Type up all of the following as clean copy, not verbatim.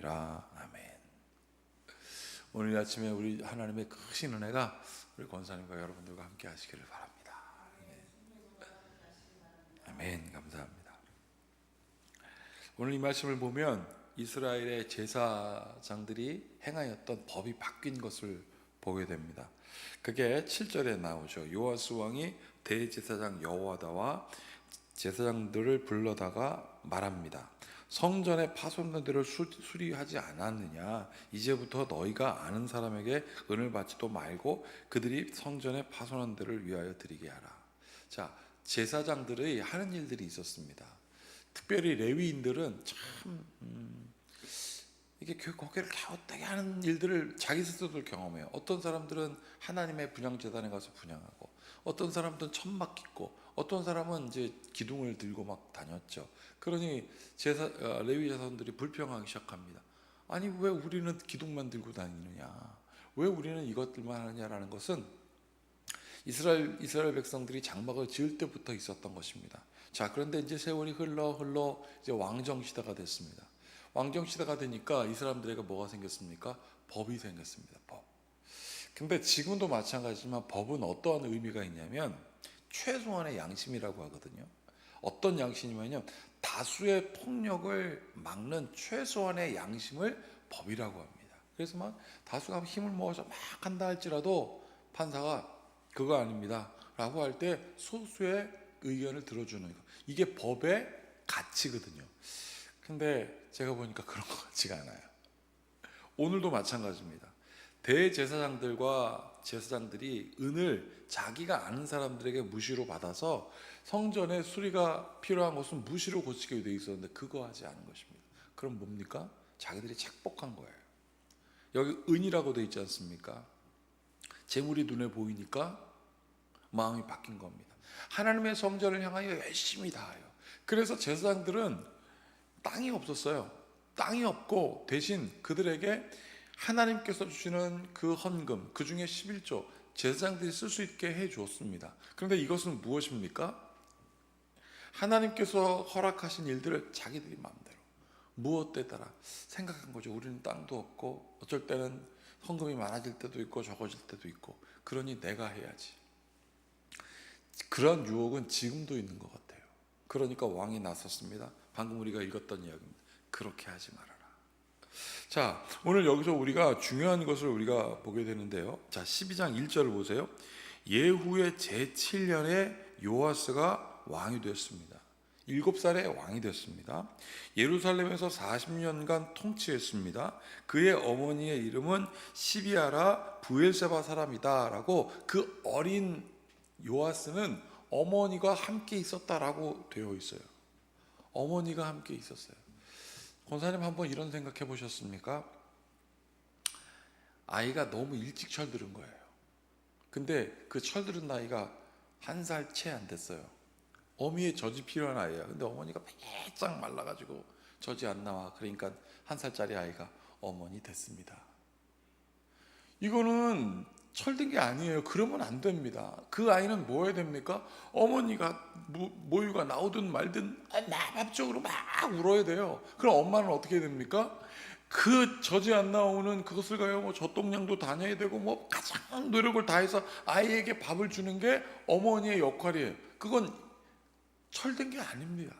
아니라. 아멘. 오늘 아침에 우리 하나님의 크신 은혜가 우리 권사님과 여러분들과 함께 하시기를 바랍니다. 아멘. 감사합니다. 오늘 이 말씀을 보면 이스라엘의 제사장들이 행하였던 법이 바뀐 것을 보게 됩니다. 그게 7절에 나오죠. 요아스 왕이 대제사장 여호야다와 제사장들을 불러다가 말합니다. 성전의 파손된 데를 수리하지 않았느냐? 이제부터 너희가 아는 사람에게 은을 받지도 말고 그들이 성전의 파손한 데를 위하여 드리게 하라. 자, 제사장들의 하는 일들이 있었습니다. 특별히 레위인들은 참 이게 거기를 어떻게 하는 일들을 자기 스스로 경험해요. 어떤 사람들은 하나님의 분향제단에 가서 분향하고, 어떤 사람들은 천막 깃고, 어떤 사람은 이제 기둥을 들고 막 다녔죠. 그러니 레위 자손들이 불평하기 시작합니다. 아니 왜 우리는 기둥만 들고 다니느냐? 왜 우리는 이것들만 하느냐라는 것은 이스라엘 백성들이 장막을 지을 때부터 있었던 것입니다. 자, 그런데 이제 세월이 흘러 이제 왕정 시대가 됐습니다. 왕정 시대가 되니까 이 사람들에게 뭐가 생겼습니까? 법이 생겼습니다. 법. 근데 지금도 마찬가지지만 법은 어떠한 의미가 있냐면 최소한의 양심이라고 하거든요. 어떤 양심이냐면 다수의 폭력을 막는 최소한의 양심을 법이라고 합니다. 그래서 막 다수가 힘을 모아서 막 한다 할지라도 판사가 그거 아닙니다 라고 할 때 소수의 의견을 들어주는 거, 이게 법의 가치거든요. 근데 제가 보니까 그런 것 같지가 않아요. 오늘도 마찬가지입니다. 대제사장들과 제사장들이 은을 자기가 아는 사람들에게 무시로 받아서 성전에 수리가 필요한 것은 무시로 고치게 되어 있었는데 그거 하지 않은 것입니다. 그럼 뭡니까? 자기들이 착복한 거예요. 여기 은이라고 되어 있지 않습니까? 재물이 눈에 보이니까 마음이 바뀐 겁니다. 하나님의 성전을 향하여 열심히 다해요. 그래서 제사장들은 땅이 없었어요. 땅이 없고 대신 그들에게 하나님께서 주시는 그 헌금, 그 중에 11조 제사장들이 쓸 수 있게 해 주었습니다. 그런데 이것은 무엇입니까? 하나님께서 허락하신 일들을 자기들이 마음대로 무엇에 따라 생각한 거죠. 우리는 땅도 없고 어쩔 때는 헌금이 많아질 때도 있고 적어질 때도 있고, 그러니 내가 해야지. 그런 유혹은 지금도 있는 것 같아요. 그러니까 왕이 나섰습니다. 방금 우리가 읽었던 이야기입니다. 그렇게 하지 말아라. 자, 오늘 여기서 우리가 중요한 것을 우리가 보게 되는데요. 자, 12장 1절을 보세요. 예후의 제7년에 요아스가 왕이 되었습니다. 7살에 왕이 됐습니다. 예루살렘에서 40년간 통치했습니다. 그의 어머니의 이름은 시비아라 부엘세바 사람이다 라고, 그 어린 요아스는 어머니가 함께 있었다라고 되어 있어요. 어머니가 함께 있었어요. 권사님 한번 이런 생각해 보셨습니까? 아이가 너무 일찍 철들은 거예요. 근데 그 철들은 나이가 1살 채 안 됐어요. 어미의 젖이 필요한 아이야. 근데 어머니가 바짝 말라가지고 젖이 안 나와. 그러니까 1살짜리 아이가 어머니 됐습니다. 이거는 철든 게 아니에요. 그러면 안 됩니다. 그 아이는 뭐 해야 됩니까? 어머니가 모유가 나오든 말든 나밥적으로 막 울어야 돼요. 그럼 엄마는 어떻게 해야 됩니까? 그 젖이 안 나오는 그것을 가요 뭐 젖동량도 다녀야 되고 뭐 가장 노력을 다해서 아이에게 밥을 주는 게 어머니의 역할이에요. 그건 철든 게 아닙니다.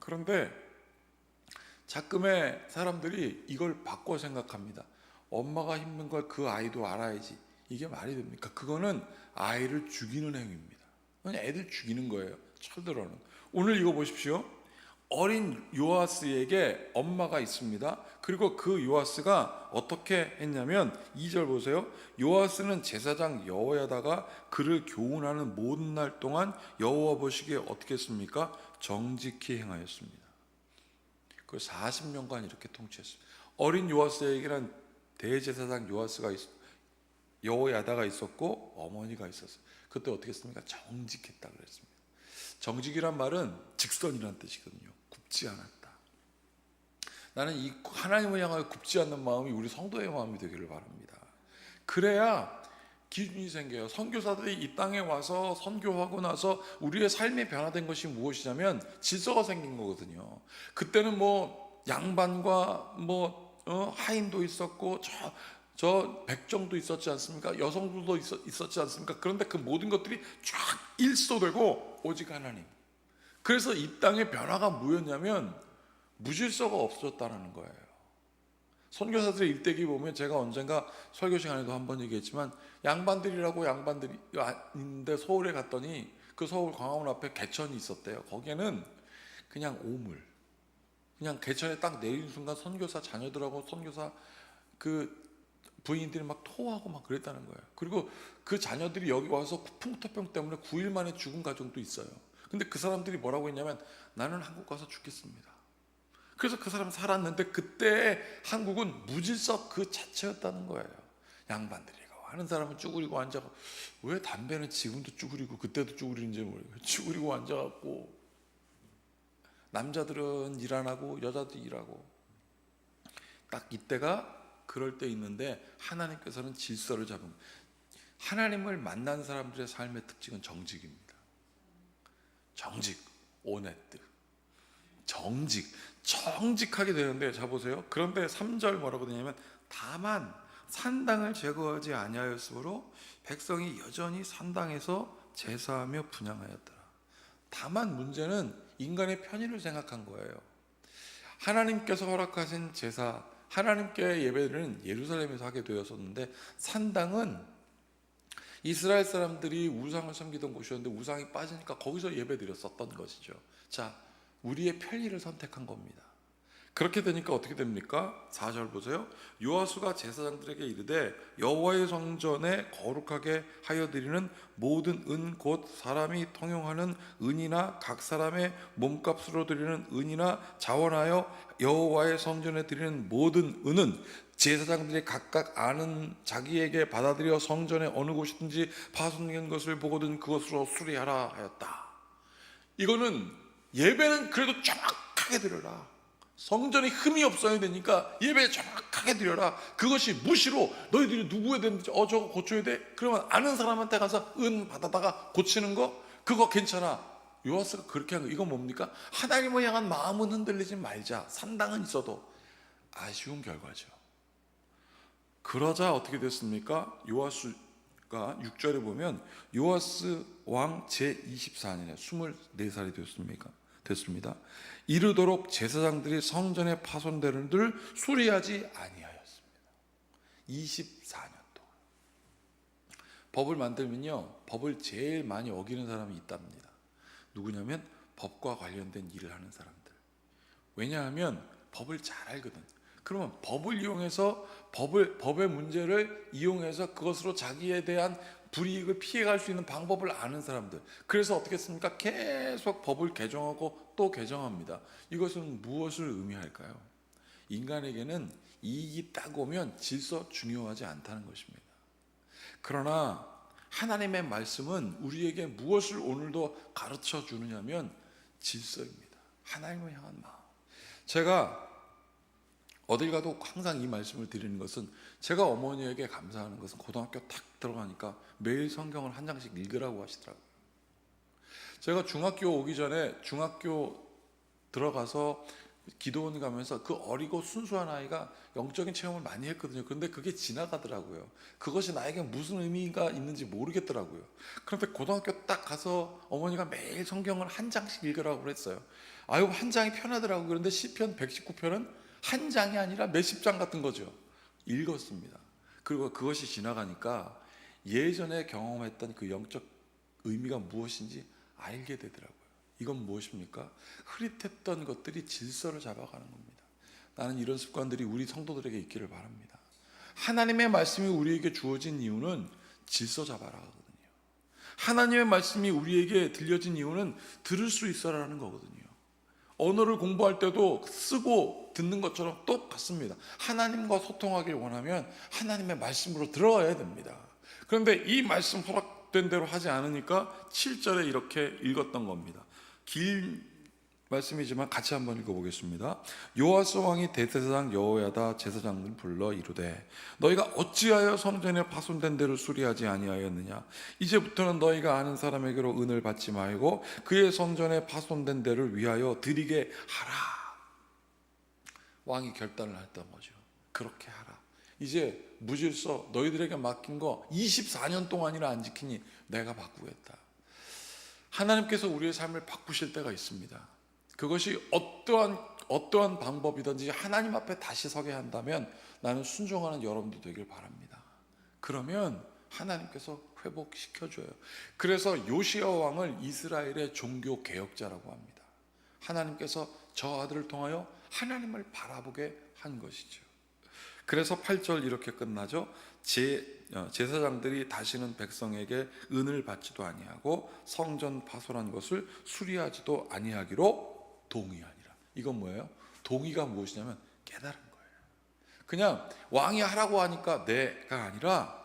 그런데 자금의 사람들이 이걸 바꿔 생각합니다. 엄마가 힘든 걸 그 아이도 알아야지. 이게 말이 됩니까? 그거는 아이를 죽이는 행위입니다. 그냥 애들 죽이는 거예요. 철들어는. 오늘 이거 보십시오. 어린 요아스에게 엄마가 있습니다. 그리고 그 요아스가 어떻게 했냐면 2절 보세요. 요아스는 제사장 여호야다가 그를 교훈하는 모든 날 동안 여호와 보시기에 어떻게 했습니까? 정직히 행하였습니다. 그 40년간 이렇게 통치했습니다. 어린 요아스에게는 대제사장 여호야다가 있었고 어머니가 있었어요. 그때 어떻게 했습니까? 정직했다 그랬습니다. 정직이란 말은 직선이라는 뜻이거든요. 굽지 않았다. 나는 이 하나님을 향하여 굽지 않는 마음이 우리 성도의 마음이 되기를 바랍니다. 그래야 기준이 생겨요. 선교사들이 이 땅에 와서 선교하고 나서 우리의 삶이 변화된 것이 무엇이냐면 질서가 생긴 거거든요. 그때는 뭐 양반과 하인도 있었고 저 백정도 있었지 않습니까? 여성들도 있었지 않습니까? 그런데 그 모든 것들이 쫙 일소되고 오직 하나님. 그래서 이 땅의 변화가 뭐였냐면 무질서가 없어졌다는 거예요. 선교사들의 일대기 보면 제가 언젠가 설교 시간에도 한번 얘기했지만 양반들이 있는데 서울에 갔더니 그 서울 광화문 앞에 개천이 있었대요. 거기에는 그냥 오물, 그냥 개천에 딱 내리는 순간 선교사 자녀들하고 선교사 그 부인들이 막 토하고 막 그랬다는 거예요. 그리고 그 자녀들이 여기 와서 풍토병 때문에 9일 만에 죽은 가정도 있어요. 근데 그 사람들이 뭐라고 했냐면 나는 한국 가서 죽겠습니다. 그래서 그 사람 살았는데 그때 한국은 무질서 그 자체였다는 거예요. 양반들이 하는 사람은 쭈그리고 앉아가, 왜 담배는 지금도 쭈그리고 그때도 쭈그리는지 모르겠어요. 쭈그리고 앉아갖고 남자들은 일 안 하고 여자도 일하고, 딱 이때가 그럴 때 있는데 하나님께서는 질서를 잡은, 하나님을 만난 사람들의 삶의 특징은 정직입니다. 정직, 오네트, 정직하게 되는데, 자 보세요. 그런데 3절 뭐라고 되냐면 다만 산당을 제거하지 아니하였으므로 백성이 여전히 산당에서 제사하며 분향하였더라. 다만 문제는 인간의 편의를 생각한 거예요. 하나님께서 허락하신 제사, 하나님께 예배를 예루살렘에서 하게 되었었는데, 산당은 이스라엘 사람들이 우상을 섬기던 곳이었는데 우상이 빠지니까 거기서 예배드렸었던 것이죠. 자, 우리의 편리를 선택한 겁니다. 그렇게 되니까 어떻게 됩니까? 4절 보세요. 요아수가 제사장들에게 이르되 여호와의 성전에 거룩하게 하여 드리는 모든 은 곧 사람이 통용하는 은이나 각 사람의 몸값으로 드리는 은이나 자원하여 여호와의 성전에 드리는 모든 은은 제사장들이 각각 아는 자기에게 받아들여 성전의 어느 곳이든지 파손된 것을 보거든 그것으로 수리하라 하였다. 이거는 예배는 그래도 정확하게 드려라. 성전에 흠이 없어야 되니까 예배 정확하게 드려라. 그것이 무시로 너희들이 누구에 됐는지 저거 고쳐야 돼? 그러면 아는 사람한테 가서 은 받아다가 고치는 거, 그거 괜찮아. 요아스가 그렇게 한 거. 이건 뭡니까? 하나님을 향한 마음은 흔들리지 말자. 산당은 있어도. 아쉬운 결과죠. 그러자 어떻게 됐습니까? 요아스가 6절에 보면 요아스 왕 제24년에 24살이 됐습니다. 이르도록 제사장들이 성전의 파손들을 수리하지 아니하였습니다. 24년 동안. 법을 만들면요, 법을 제일 많이 어기는 사람이 있답니다. 누구냐면 법과 관련된 일을 하는 사람들. 왜냐하면 법을 잘 알거든. 그러면 법을 이용해서 법의 문제를 이용해서 그것으로 자기에 대한 불이익을 피해갈 수 있는 방법을 아는 사람들. 그래서 어떻게 했습니까? 계속 법을 개정하고 또 개정합니다. 이것은 무엇을 의미할까요? 인간에게는 이익이 딱 오면 질서 중요하지 않다는 것입니다. 그러나 하나님의 말씀은 우리에게 무엇을 오늘도 가르쳐 주느냐면 질서입니다. 하나님을 향한 마음. 제가 어딜 가도 항상 이 말씀을 드리는 것은, 제가 어머니에게 감사하는 것은 고등학교 탁 들어가니까 매일 성경을 한 장씩 읽으라고 하시더라고요. 제가 중학교 오기 전에 중학교 들어가서 기도원 가면서 그 어리고 순수한 아이가 영적인 체험을 많이 했거든요. 그런데 그게 지나가더라고요. 그것이 나에게 무슨 의미가 있는지 모르겠더라고요. 그런데 고등학교 딱 가서 어머니가 매일 성경을 한 장씩 읽으라고 그랬어요. 아유, 한 장이 편하더라고요. 그런데 시편 119편은 한 장이 아니라 몇십 장 같은 거죠. 읽었습니다. 그리고 그것이 지나가니까 예전에 경험했던 그 영적 의미가 무엇인지 알게 되더라고요. 이건 무엇입니까? 흐릿했던 것들이 질서를 잡아가는 겁니다. 나는 이런 습관들이 우리 성도들에게 있기를 바랍니다. 하나님의 말씀이 우리에게 주어진 이유는 질서 잡아라거든요. 하나님의 말씀이 우리에게 들려진 이유는 들을 수 있어라는 거거든요. 언어를 공부할 때도 쓰고 듣는 것처럼 똑같습니다. 하나님과 소통하길 원하면 하나님의 말씀으로 들어가야 됩니다. 그런데 이 말씀 허락된 대로 하지 않으니까 7절에 이렇게 읽었던 겁니다. 긴 말씀이지만 같이 한번 읽어보겠습니다. 요아스 왕이 대제사장 여호야다 제사장을 불러 이르되 너희가 어찌하여 성전에 파손된 데를 수리하지 아니하였느냐? 이제부터는 너희가 아는 사람에게로 은을 받지 말고 그의 성전에 파손된 데를 위하여 드리게 하라. 왕이 결단을 했던 거죠. 그렇게 하라. 이제 무질서 너희들에게 맡긴 거 24년 동안이나 안 지키니 내가 바꾸겠다. 하나님께서 우리의 삶을 바꾸실 때가 있습니다. 그것이 어떠한 방법이든지 하나님 앞에 다시 서게 한다면 나는 순종하는 여러분도 되길 바랍니다. 그러면 하나님께서 회복시켜줘요. 그래서 요시야 왕을 이스라엘의 종교 개혁자라고 합니다. 하나님께서 저 아들을 통하여 하나님을 바라보게 한 것이죠. 그래서 8절 이렇게 끝나죠. 제사장들이 다시는 백성에게 은을 받지도 아니하고 성전 파손한 것을 수리하지도 아니하기로 동의하니라. 이건 뭐예요? 동의가 무엇이냐면 깨달은 거예요. 그냥 왕이 하라고 하니까 내가 아니라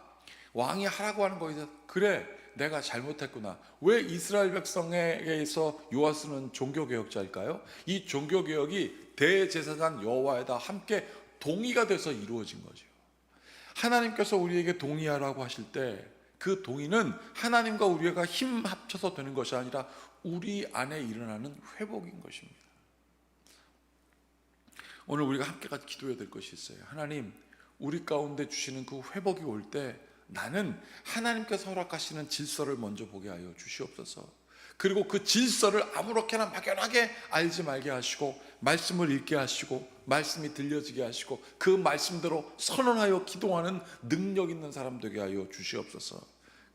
왕이 하라고 하는 거에 대해서 그래 내가 잘못했구나. 왜 이스라엘 백성에게서 요아스는 종교개혁자일까요? 이 종교개혁이 대제사장 여호와에다 함께 동의가 돼서 이루어진 거죠. 하나님께서 우리에게 동의하라고 하실 때 그 동의는 하나님과 우리가 힘 합쳐서 되는 것이 아니라 우리 안에 일어나는 회복인 것입니다. 오늘 우리가 함께 같이 기도해야 될 것이 있어요. 하나님, 우리 가운데 주시는 그 회복이 올 때 나는 하나님께서 허락하시는 질서를 먼저 보게 하여 주시옵소서. 그리고 그 질서를 아무렇게나 막연하게 알지 말게 하시고 말씀을 읽게 하시고 말씀이 들려지게 하시고 그 말씀대로 선언하여 기도하는 능력 있는 사람 되게 하여 주시옵소서.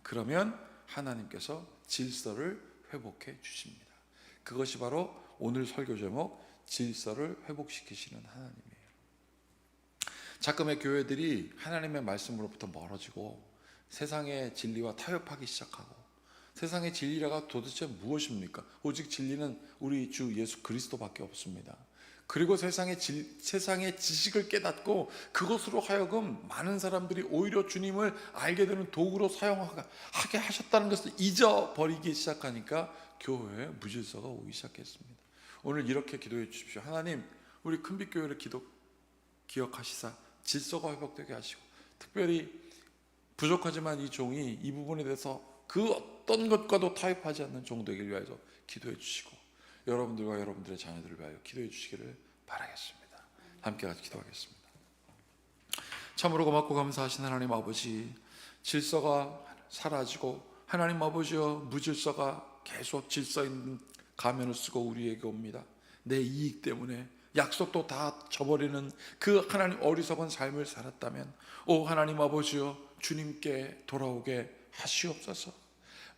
그러면 하나님께서 질서를 회복해 주십니다. 그것이 바로 오늘 설교 제목 질서를 회복시키시는 하나님이에요. 자금의 교회들이 하나님의 말씀으로부터 멀어지고 세상의 진리와 타협하기 시작하고 세상의 진리가 도대체 무엇입니까? 오직 진리는 우리 주 예수 그리스도밖에 없습니다. 그리고 세상의 지식을 깨닫고 그것으로 하여금 많은 사람들이 오히려 주님을 알게 되는 도구로 사용하게 하셨다는 것을 잊어버리기 시작하니까 교회에 무질서가 오기 시작했습니다. 오늘 이렇게 기도해 주십시오. 하나님, 우리 큰빛교회를 기억하시사 질서가 회복되게 하시고 특별히 부족하지만 이 종이 이 부분에 대해서 그 어떤 것과도 타협하지 않는 종 되길 위하여 기도해 주시고 여러분들과 여러분들의 자녀들을 위하여 기도해 주시기를 바라겠습니다. 함께 같이 기도하겠습니다. 참으로 고맙고 감사하신 하나님 아버지, 질서가 사라지고 하나님 아버지여 무질서가 계속 질서 있는 가면을 쓰고 우리에게 옵니다. 내 이익 때문에 약속도 다 저버리는 그 하나님 어리석은 삶을 살았다면 오 하나님 아버지여 주님께 돌아오게 하시옵소서.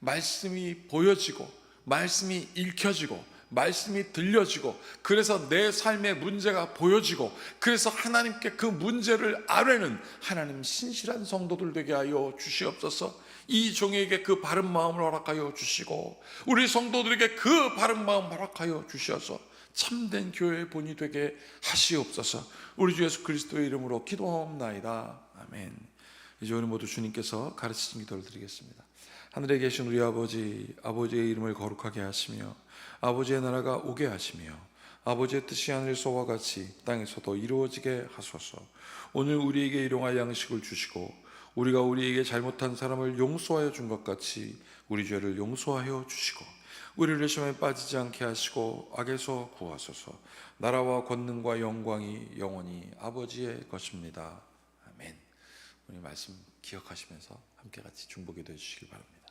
말씀이 보여지고 말씀이 읽혀지고 말씀이 들려지고 그래서 내 삶의 문제가 보여지고 그래서 하나님께 그 문제를 아뢰는 하나님 신실한 성도들 되게 하여 주시옵소서. 이 종에게 그 바른 마음을 허락하여 주시고 우리 성도들에게 그 바른 마음 허락하여 주셔서 참된 교회의 본이 되게 하시옵소서. 우리 주 예수 그리스도의 이름으로 기도하옵나이다. 아멘. 이제 우리 모두 주님께서 가르치신 기도를 드리겠습니다. 하늘에 계신 우리 아버지, 아버지의 이름을 거룩하게 하시며 아버지의 나라가 오게 하시며 아버지의 뜻이 하늘에서와 같이 땅에서도 이루어지게 하소서. 오늘 우리에게 일용할 양식을 주시고 우리가 우리에게 잘못한 사람을 용서하여 준 것 같이 우리 죄를 용서하여 주시고 우리를 시험에 빠지지 않게 하시고 악에서 구하소서. 나라와 권능과 영광이 영원히 아버지의 것입니다. 아멘. 오늘 말씀 기억하시면서 함께 같이 중보기도 해주시기 바랍니다.